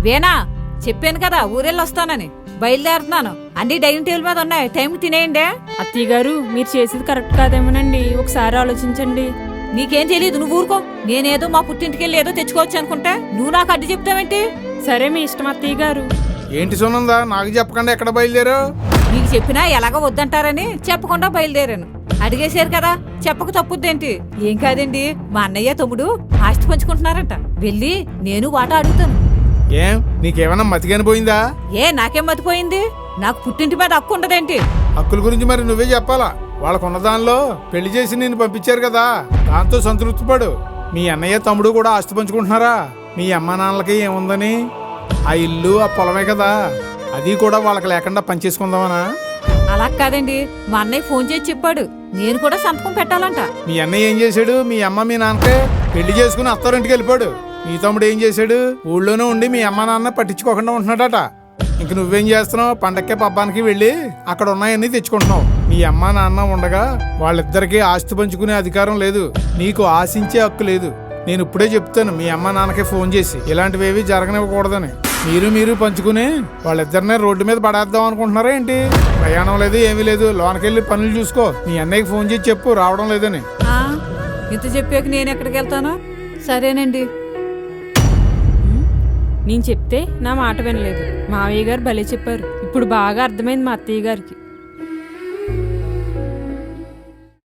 వేనా చెప్పాను కదా ఊరెళ్ళి వస్తానని బయలుదేరుతున్నాను. అన్ని డైనింగ్ టేబుల్ మీద ఉన్నాయి, టైంకి తినేయండి. అత్తయ్య గారు మీరు చేసేది కరెక్ట్ కాదేమోనండి, ఒకసారి ఆలోచించండి. నీకేం తెలియదు, నువ్వు ఊరుకో. నేనేదో మా పుట్టింటికెళ్ళి ఏదో తెచ్చుకోవచ్చు అనుకుంటా, నువ్వు నాకు అడ్డు చెప్తావేంటి? సరే మీ ఇష్టం అత్తయ్య గారు. ఏంటి సునందా, నాకు చెప్పకుండా ఎక్కడ బయలుదేరు? నీకు చెప్పినా ఎలాగో వద్దంటారని చెప్పకుండా బయలుదేరాను. అడిగేశారు కదా, చెప్పక తప్పుద్దేంటి? ఏం కాదండి, మా అన్నయ్య తమ్ముడు ఆస్తి పంచుకుంటున్నారంట, వెళ్ళి నేను వాటా అడుగుతాను. ఏం నీకేమన్నా మతిగాని పోయిందా? నాకేం మతిపోయింది? నాకు పుట్టింటి మీద హక్కు ఉండదేంటి? హక్కుల గురించి మరి నువ్వే చెప్పాలా. వాళ్ళకున్న దానిలో పెళ్లి చేసి నిన్ను పంపించారు కదా, దాంతో సంతృప్తి పడు. మీ అన్నయ్య తమ్ముడు కూడా ఆస్తి పంచుకుంటున్నారా? మీ అమ్మ నాన్నలకి ఏముందని? ఆ ఇల్లు ఆ పొలమే కదా, అది కూడా వాళ్ళకి లేకుండా పనిచేసుకుందామనా? అలా కాదండి, మా అన్నయ్య ఫోన్ చేసి చెప్పాడు, నేను కూడా సంతకం పెట్టాలంట. మీ అన్నయ్య ఏం చేశాడు? మీ అమ్మ మీ నాన్నకే పెళ్లి చేసుకుని అత్తారింటికి వెళ్ళిపోయాడు. మీ తమ్ముడు ఏం చేశాడు? ఊళ్ళోనే ఉండి మీ అమ్మ నాన్న పట్టించుకోకుండా ఉంటున్నాడట. ఇంక నువ్వేం చేస్తున్నావు? పండక్కే పబ్బానికి వెళ్ళి అక్కడ ఉన్నాయన్నీ తెచ్చుకుంటున్నావు. మీ అమ్మ నాన్న ఉండగా వాళ్ళిద్దరికీ ఆస్తి పంచుకునే అధికారం లేదు, నీకు ఆశించే హక్కు లేదు. నేను ఇప్పుడే చెప్తాను మీ అమ్మ నాన్నకే ఫోన్ చేసి, ఇలాంటివేవి జరగనివ్వకూడదని. మీరు పంచుకుని వాళ్ళిద్దరినే రోడ్డు మీద పడేద్దాం అనుకుంటున్నారా ఏంటి? ప్రయాణం లేదు, ఏమీ లేదు, లోనకెళ్ళి పనులు చూసుకో. మీ అన్నయ్యకి ఫోన్ చేసి చెప్పు రావడం లేదని. ఇంత చెప్పాక నేను ఎక్కడికి వెళ్తాను? సరేనండి. నేను చెప్తే నా మాట వినలేదు. మావయ్య గారు భలే చెప్పారు. ఇప్పుడు బాగా అర్థమైంది మా అత్తయ్య గారికి.